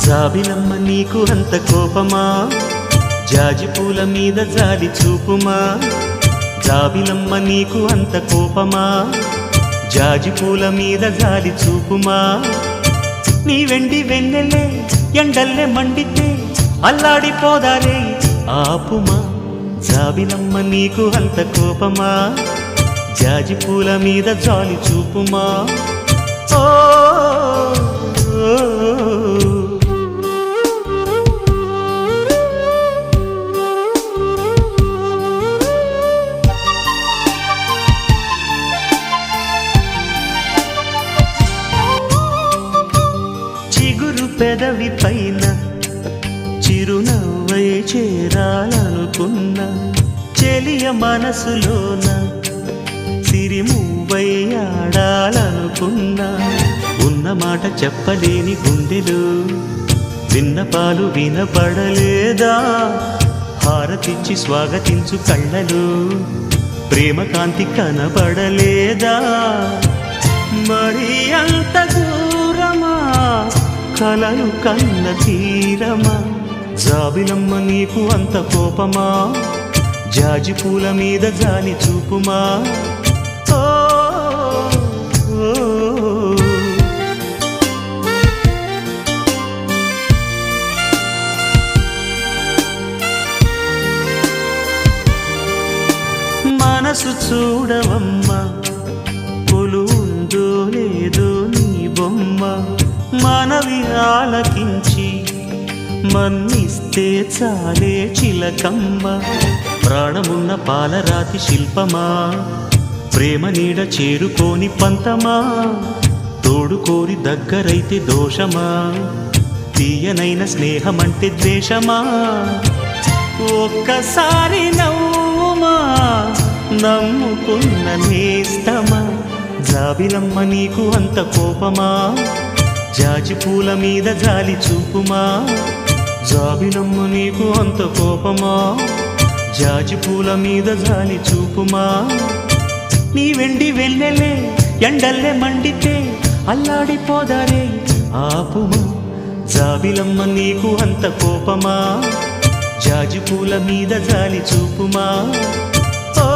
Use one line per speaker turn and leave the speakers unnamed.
జాబిలమ్మ నీకు అంత కోపమా, జాజి పూల మీద జాలి చూపుమా. జాబిలమ్మ నీకు అంత కోపమా, జాజి పూల మీద జాలి చూపుమా. నీ వెండి వెన్నెలే ఎండల్లే మండితే అల్లాడిపోదారే ఆపుమా. జాబిలమ్మ నీకు అంత కోపమా, జాజి పూల మీద జాలి చూపుమా. ఓ చిగురు పెదవి పైన చిరునవ్వై చేరాలనుకున్నా, చెలియ మనసులోన సిరిమువ్వై ఆడాలనుకున్నా. ఉన్న మాట చెప్పలేని గుండెలు విన్నపాలు వినపడలేదా, హారతిచ్చి స్వాగతించు కళ్ళలు ప్రేమ కాంతి కనబడలేదా. మరి అంత దూరమా కలలు కన్న తీరమా. జాబిలమ్మ నీకు అంత కోపమా, జాజి పూల మీద జాలి చూపుమా. ఓ మనసు చూడవమ్మా, కొలువుందో లేదో నీ బొమ్మ. మనవి ఆలకించి మన్నిస్తే చాలే చిలకమ్మ. ప్రాణమున్న పాలరాతి శిల్పమా, ప్రేమ నీడ చేరుకోని పంతమా. తోడుకోరి దగ్గరైతే దోషమా, తీయనైన స్నేహమంటే ద్వేషమా. ఒక్కసారి నవ్వుమా, నమ్ముకున్న నేస్తమా. జాబిలమ్మ నీకు అంత కోపమా, జాజి పూల మీద జాలి చూపుమా. జాబిలమ్మ నీకు అంత కోపమా, జాజి పూల మీద జాలి చూపుమా. నీ వెండి వెన్నెలే ఎండల్లే మండితే అల్లాడిపోదారే ఆపుమా. జాబిలమ్మ నీకు అంత కోపమా, జాజి పూల మీద జాలి చూపుమా. ఓ